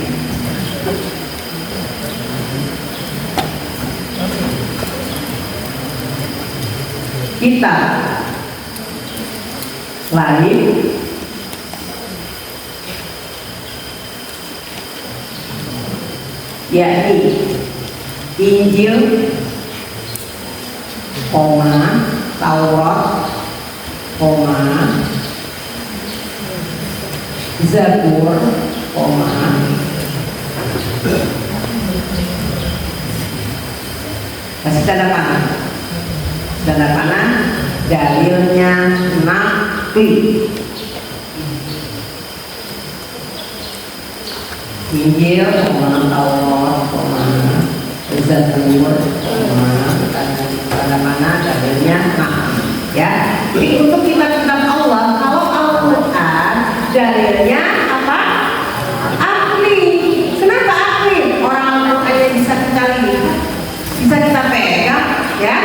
kita lain yakni Injil, Taurat, Zabur, kasih tanda panah. Tanda panah dalilnya Nabi. Injil, Taurat, Zabur, tanda panah dalilnya Nabi. Ya, jadi untuk kitab-kitab Allah, kalau Al-Quran dalilnya apa? Akli. Kenapa akli? Orang Al-Qurannya bisa kita lihat, bisa kita pegang, ya.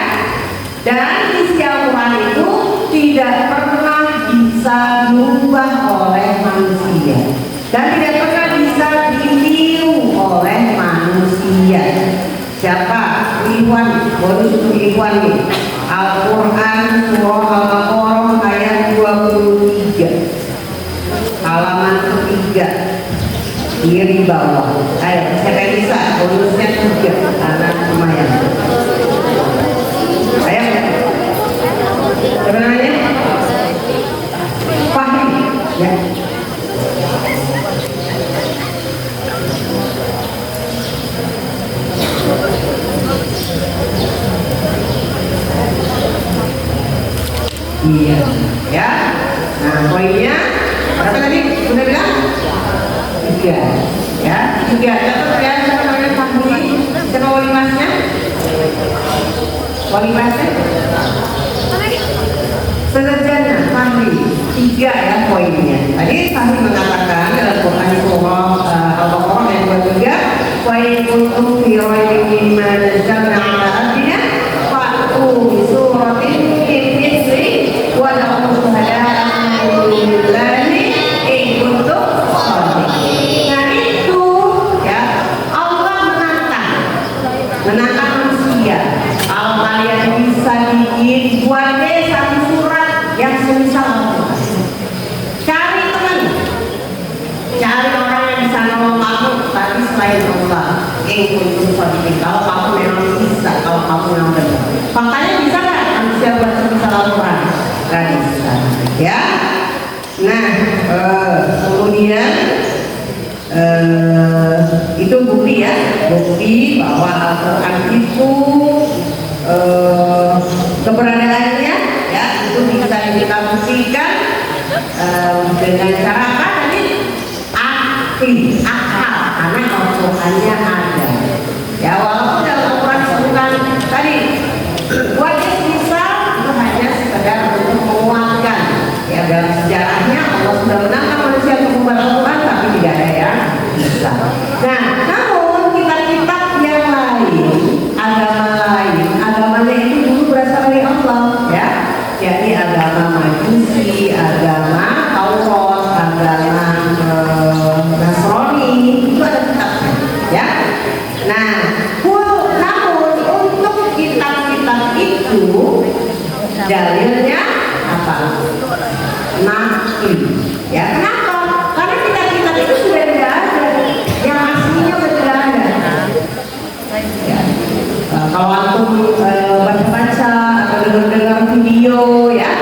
Dan isi Al-Quran itu tidak pernah bisa diubah oleh manusia dan tidak pernah bisa ditiru oleh manusia. Siapa? Ikhwan, bonus untuk Ikhwan nih. Al-Quran surah Al-Baqarah ayat 23 halaman ketiga kiri bawah. Ayo, siapa yang bisa? Bonusnya 3 karena lumayan. Ayo, sebenarnya paham ya. Iya, ya. Nah, poinnya berapa tadi? Udah bilang? 3, ya. 3. Catat ya, siapa namanya Fahmi? Siapa wali masnya? Wali masnya? Sederhana, Fahmi. 3 ya poinnya. Tadi Fahmi mengatakan dalam Quran surah Al-Baqarah ayat 23, wa in kuntum fi raibin mimma nazzalna 'ala abdina fa'tu bi suratin min mithli wa da'u syuhada'a min dunillahi in kuntum shadiqin. Nah itu ya, Allah menantang manusia. Kalau kalian bisa bikin, buat deh satu surat yang semisal Al-Quran. Cari teman, cari orang yang bisa nolong kamu, tapi selain Allah. Kalau kamu memang bisa, kalau kamu memang benar. Faktanya bisa nggak manusia buat semisal Al-Quran? Nggak bisa, ya. kemudian itu bukti ya, bukti bahwa Al-Quran itu keberadaannya ya itu bisa kita buktikan dengan cara apa tadi? Akal, karena Al-Qurannya ada. Ya walaupun dalam Al-Quran sebutkan tadi wajib bisa itu hanya sekedar untuk menguatkan. Ya dalam sejarahnya Allah sudah menangkan manusia untuk membaca Al-Quran, tapi tidak ada yang bisa. Nah, namun kitab-kitab yang lain, agamanya itu dulu berasal dari Allah, ya, yakni agama Majusi, agama Taurat, agama Nasrani, itu ada kitabnya, ya. Nah, namun untuk kitab-kitab itu dalilnya apa? Nakli, ya. Kenapa? Karena kitab-kitab itu sudah tidak ada, yang aslinya sudah tidak ada. Ya. Kalau antum baca-baca atau dengar video, ya,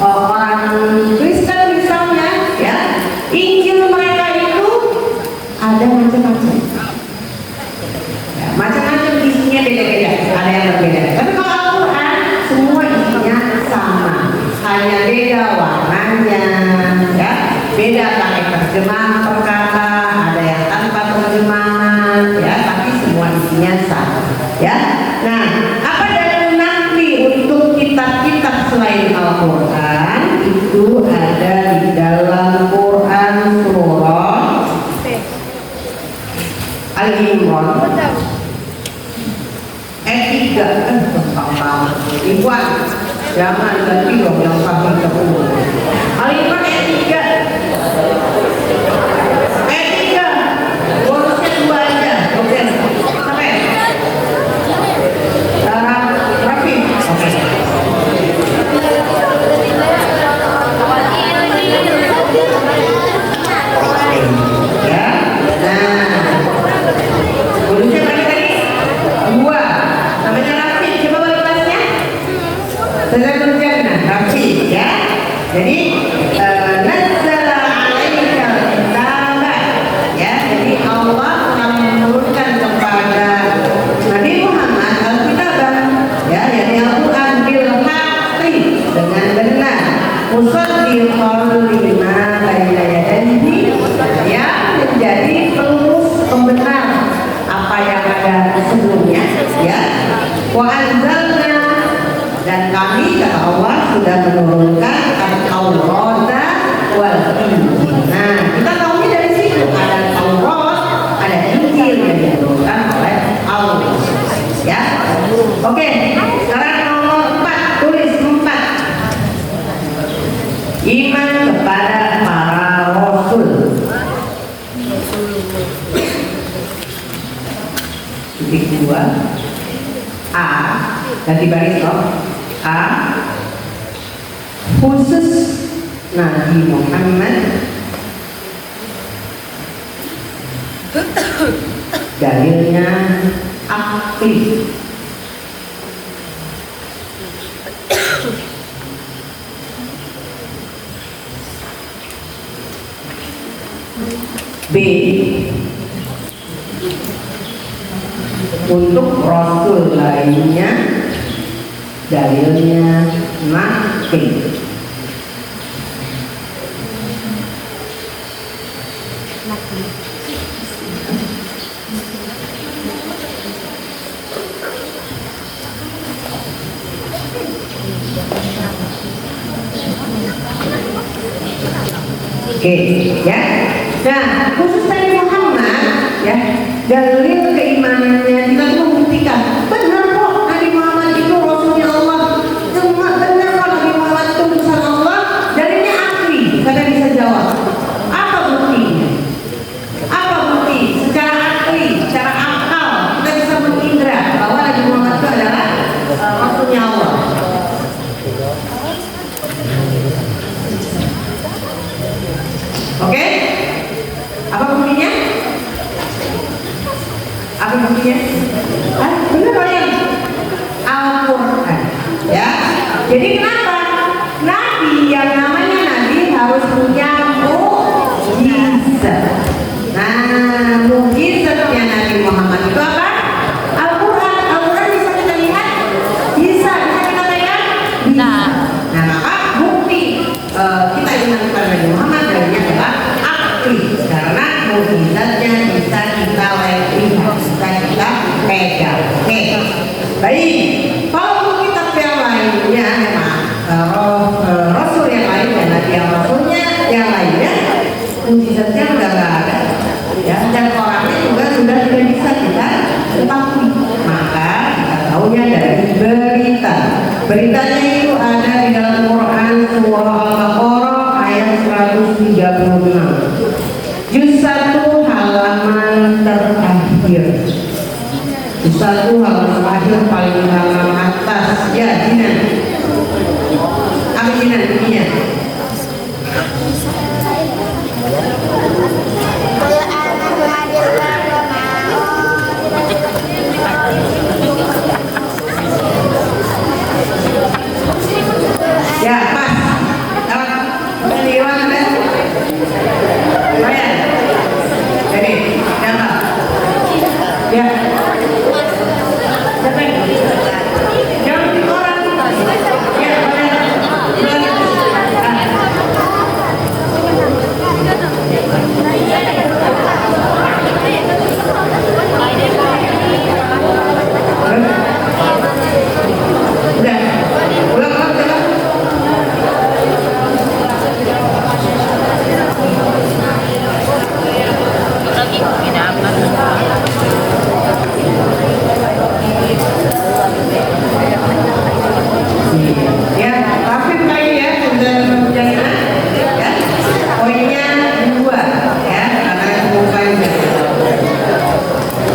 orang Kristen misalnya, ya, Injil mereka itu ada macam-macam. Ya, macam-macam isinya beda-beda, ada yang berbeda. Tapi kalau Al-Quran semua isinya sama, hanya beda warnanya, ya, beda pakai terjemahan perkata, ada yang tanpa terjemahan, ya, tapi semua isinya sama, ya. Nah, apa dalil nakli untuk kitab-kitab selain Al-Quran? Itu ada di dalam Quran surah Al-Imran ayat 3. Ikhwan, jangan ganti dong yang paham terumur. Al-Imran ayat 3. Ayat 3. Bonusnya 2 aja. Oke. Sampai. Rafi. Oke. Ya. Nah. Bonusnya berapa tadi? 2. Namanya Rafi. Coba balik kelasnya. Saya kerjakan Rafi, ya. Jadi nazzala 'alaika kitaba, ya. Jadi Allah telah menurunkan kepada Nabi Muhammad Al-Kitab, ya, yakni Al-Quran bil haqqi, dengan benar, musaddiqan lima baina yadayhi, ya, menjadi pelurus pembenar apa yang ada sebelumnya, ya. Wa anzalna, dan kami kata Allah sudah menurunkan Al-Taurat wal Injil. Nah, kita tahunya dari situ ada Taurat, ada Injil yang diturunkan oleh Allah, ya. Oke, sekarang nomor 4, tulis 4. Iman kepada para rasul. Titik 2. A, ganti baris loh. A, khusus Nabi Muhammad, dalilnya aktif. B, untuk rasul lainnya dalilnya nakli. Oke, ya. Nah, khusus Nabi Muhammad, ya, dalil keimanannya kita tuh membuktikan benar kok Nabi Muhammad itu rasulnya Allah, benar kok Nabi Muhammad itu utusan Allah, dalilnya akli. Kita bisa jawab apa buktinya? Apa bukti secara akli, secara akal kita bisa mengindra bahwa Nabi Muhammad itu adalah rasulnya Allah. Oke? Apa buktinya? Apa buktinya? Oke, baik. Kalau kitab yang lainnya memang Rasul yang lainnya, Nabi yang Rasulnya yang lainnya, mukjizatnya udah nggak ada, ya. Dan orangnya juga sudah tidak bisa kita ketahui. Maka kita tahunya dari berita. Beritanya itu ada di dalam Quran surah Al-Baqarah ayat 136. Juz 1 halaman terakhir. Juz 1 halaman terakhir paling halaman atas. Ya, Dina. Apa Dina ininya? Ya, pas. Ini mana? Bayar. Jadi, siapa? Ya. Siapa? Yang orang. Ya, bayar. Udah. Ulang coba. Lagi beda apa? Ya, tapi kali ya sudah berjalan ya. Poinnya 2 ya, karena cukup panjang.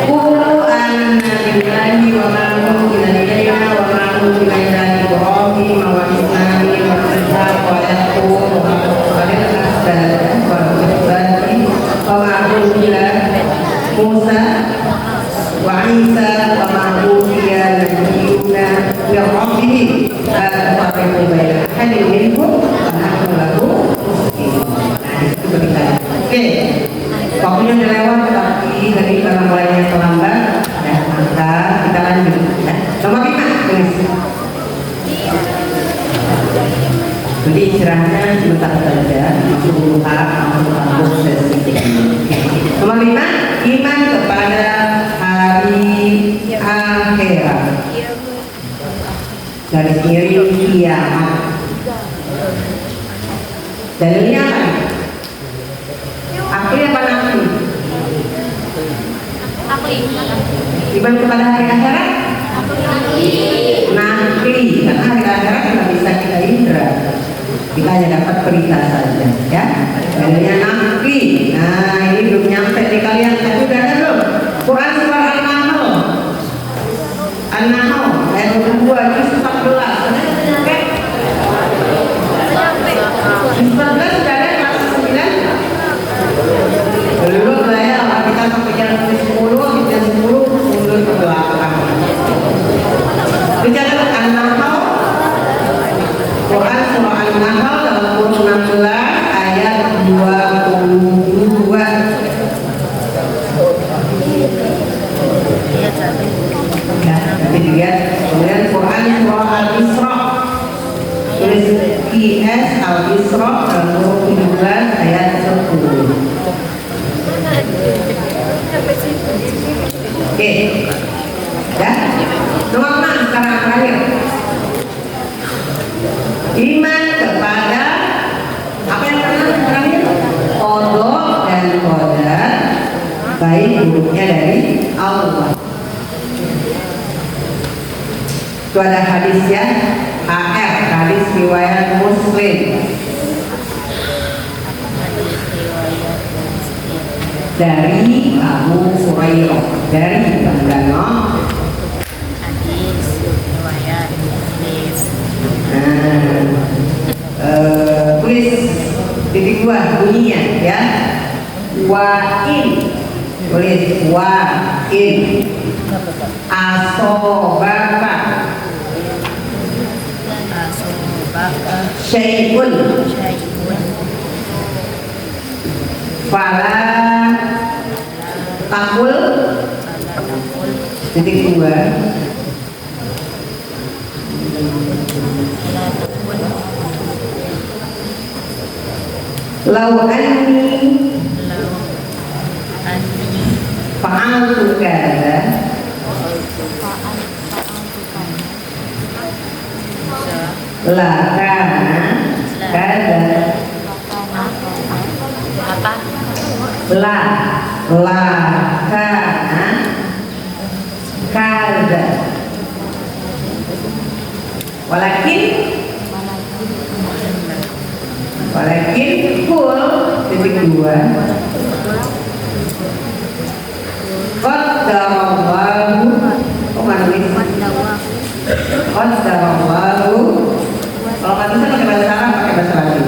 Qulu amanna billahi wa ma unzila ilaina wa ma unzila ila Ibrahim wa Ismail wa Ishaq wa Yaqub wa Ibrahim wa Ibrahim wa ma unzila Musa wa Isa wa ma unzila nabiyyuna min rabbih Al-Fatihah baina hadin minhum wa nahnu lahu muslimun. Nah, itu beritanya. Oke. Waktunya udah lewat tapi dari kita mulainya terlambat. Ya, maka kita lanjut. Ya. Nomor 5 tulis. Jadi istirahatnya sebentar saja, masuk duha, masuk kampus sesi. Nomor 5, iman kepada hari akhirat. Dari kiri kiamat. Dalilnya apa? Akhirnya apa nanti? Iman kepada hari akhirat? Nanti, karena hari akhirat tidak bisa kita indra. Kita hanya dapat berita saja, ya. Dalilnya nanti. Nah, ini belum nyampe di kalian. Tapi udah ada belum? Quran surah An-Nahl. An-Nahl ayat 22 juz 14. Oke. Juz 14 sudah ada kelas 9. Belum lah ya, kita sampai jam 10, jam 10 mundur ke belakang. Bicara An-Nahl, Quran surah An-Nahl dalam surah 16 ayat 22. Ya, nanti dilihat. Kemudian Quran surah Al-Isra, tulis IS Al-Isra dalam surah 17 ayat 10. Oke, ya. Nomor 6 sekarang terakhir. Iman kepada apa yang terakhir? Qadha dan qadar, baik buruknya dari Allah. Itu ada hadisnya, hadis riwayat Muslim. Dari Abu Hurairah, dari Bangdano. Hadis riwayat Muslim. Tulis titik 2 bunyinya ya. Wa'in, tulis wa'in asobaka syai'un fala takul titik 2 lau anni fa'altu kada Lakana kada Apa? lakana kada walakin full titik dua qaddarallahu qaddarallahu kalau nggak bisa pakai bahasa Arab pakai bahasa Latin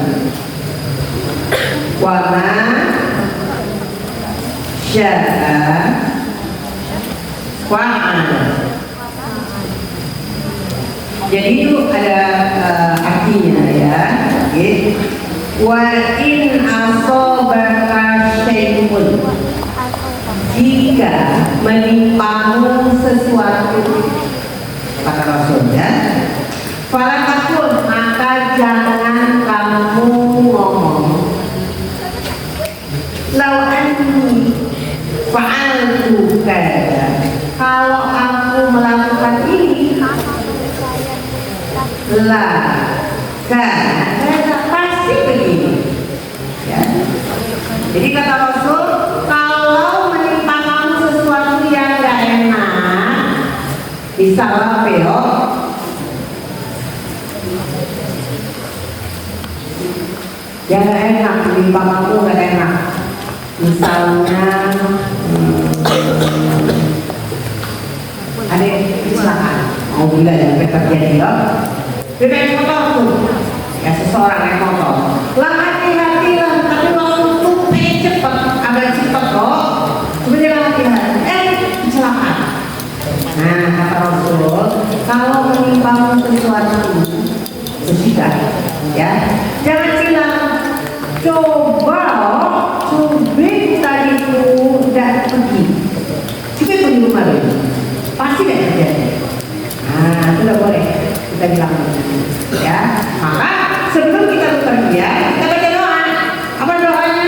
wa ma syaa fa'ala. Jadi itu ada artinya ya. Wa in asobaka syai'un, jika menimpamu sesuatu, kata Rasul ya, fala takun, maka jangan kamu ngomong lau anni fa'altu kada, kalau aku melakukan ini lah karena pasti begini ya. Jadi kata Rasul, kalau menimpa kamu sesuatu yang gak enak, bisa apa ya? Yang gak enak, menimpa kamu gak enak. Misalnya ada kecelakaan, mau bilang yang terjadi ya. Naik motor tuh, ya seseorang naik motor. Lah hati-hati lah, tapi waktu tuh cepet, agak cepet kok. Sebenarnya hati-hati, kecelakaan. Nah kata Rasul, kalau menimpa sesuatu, sudah, ya jangan bilang coba tadi itu tidak pergi, coba pergi rumah dulu, pasti tidak terjadi. Nah itu tidak boleh. Kita bilang ya, maka sebelum kita bekerja kita baca doa. Apa doanya?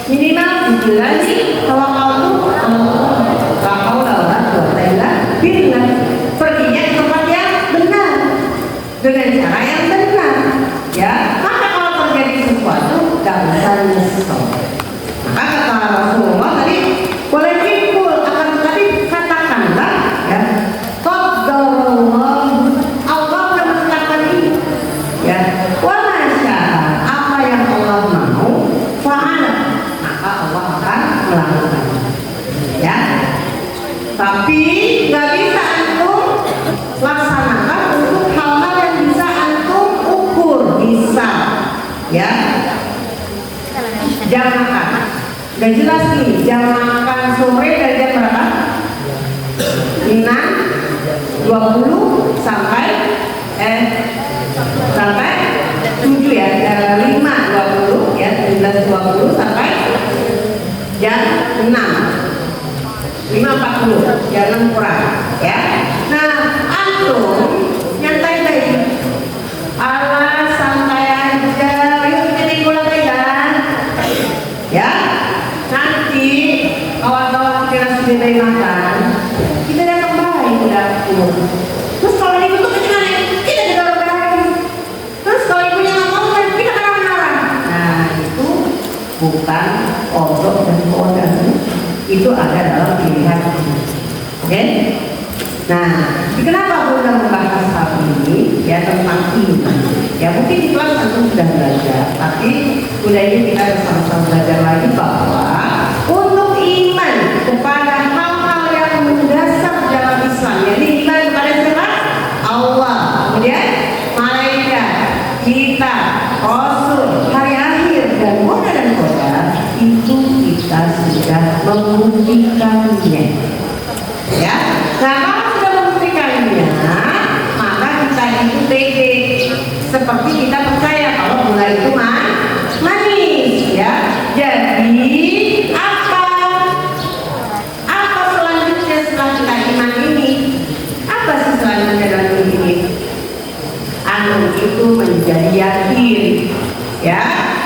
Minimal dijelas tawakkaltu billah, perginya ke tempat yang benar dengan cara yang benar ya. Maka kalau terjadi sesuatu gak usah nyesel. Maka kata Rasulullah tadi boleh timbul, akan tetapi katakanlah ya, qadarullah, apa yang Allah mau, fa'ala, maka Allah akan melakukan ya. Tapi nggak bisa antum laksanakan untuk hal-hal yang bisa antum ukur, bisa ya. Jam makan udah jelas nih, jam makan sore dari jam berapa? 6.20 sampai 7 ya, 5.20 ya, 17.20 sampai jam 6, 5.40, jam 6 kurang ya. Nah antum nyantai lagi, ala santai aja, yuk kita minggu lagi kan ya. Nanti kawan-kawan kita sudah makan, kita datang balik ke dapur. Terus kalau ditutup gimana? Kita di dalam lagi. Terus kalau ibunya nggak mau, kita marah-marah. Nah itu bukan kodok dan kodok, itu ada dalam pilihan. Oke? Nah, kenapa Bunda membahas hal ini ya, tentang iman? Ya mungkin di kelas tentu sudah belajar, tapi Bunda ini kita sama-sama belajar lagi bahwa untuk iman kepada hal-hal yang mendasar dalam Islam, jadi iman kepada siapa? Allah, kemudian malaikat, kita, Rasul, hari akhir, dan moda itu kita sudah membuktikannya ya. Nah kalau sudah membuktikannya, maka kita itu pede, seperti kita percaya kalau gula itu manis ya. Jadi apa selanjutnya setelah kita iman ini? Apa sih selanjutnya dalam ini? Anu itu menjadi yakin ya,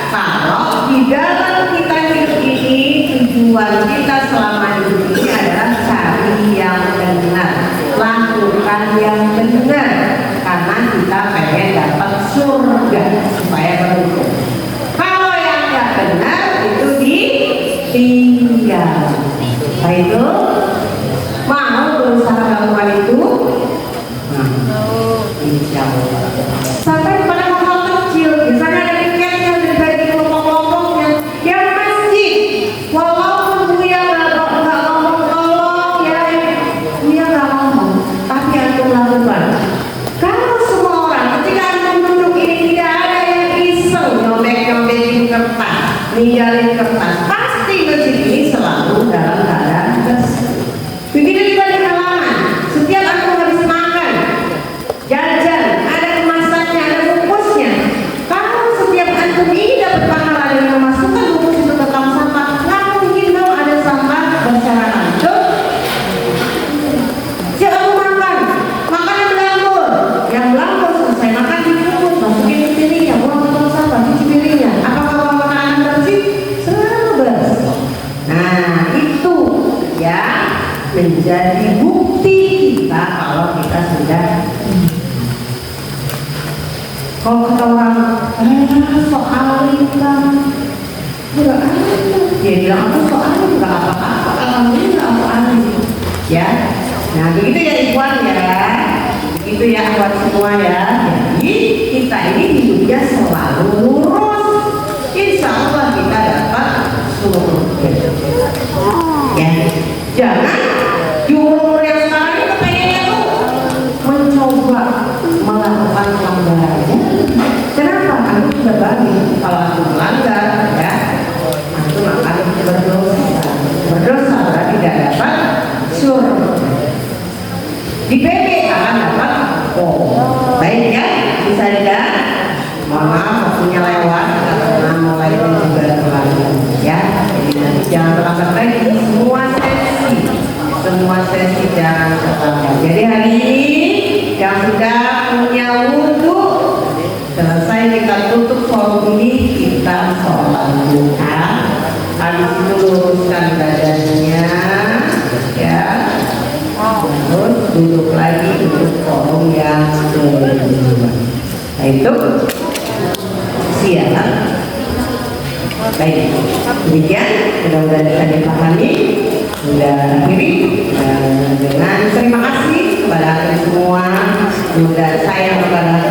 kalau di dalam kita hidup ini tujuan kita selama hidup ini adalah cari yang benar. melakukan yang benar karena kita pengen dapat surga supaya beruntung. Kalau yang nggak benar itu ditinggal. Nah itu mau berusaha melakukan itu? Insya Allah. Sampai pada hal kecil, misalnya ada tiketnya dari kelompok-kelompoknya yang masjid, walaupun dia nggak ngomong tolong ya, dia nggak ngomong, tapi antum lakukan. Kalau semua orang ketika antum duduk ini tidak ada yang iseng nyobek-nyobekin kertas, ninggalin kertas, pasti masjid ini selalu dalam keadaan bersih. Begitu juga di halaman, setiap antum habis makan, jajan, ada kemasannya, ada bungkusnya. Kalau setiap antum ini dapat pahala dengan memasukkan bungkus itu ke tong sampah, nggak mungkin dong ada sampah berserakan. Tuh, jangan makan, makannya belambur. Yang belambur selesai makan dibungkus, masukin ke piringnya, buang ke tong sampah, cuci piringnya. Apakah bawa makanan bersih? Selalu bersih. Nah, itu ya menjadi bukti kita kalau kita sudah. Kalau kata orang, soal kan, dia bilang aku soalnya nggak apa-apa, alhamdulillah aku ahli. Ya, nah begitu ya ikhwan ya, begitu ya ikhwan semua ya. Jadi kita ini hidupnya selalu lurus, insya Allah kita dapat surga. Ya, jangan di umur yang sekarang ini kepengennya tuh mencoba melakukan pelanggarannya. Kenapa? Aku sudah bagi kalau aku melanggar ya, aku akan berdosa berarti tidak dapat surga. Di PP akan dapat baik ya, bisa tidak? Mohon maaf waktunya lewat karena mulai juga terlambat ya. Jadi jangan terlambat lagi semua sesi jangan terlambat. Jadi hari ini yang sudah punya wudhu selesai kita tutup forum ini, kita sholat duha. Habis itu luruskan badannya ya, terus duduk lagi untuk forum yang kedua. Nah itu siap. Baik, demikian mudah-mudahan bisa dipahami. Sudah akhiri dengan terima kasih kepada kalian semua. Sudah sayang kepada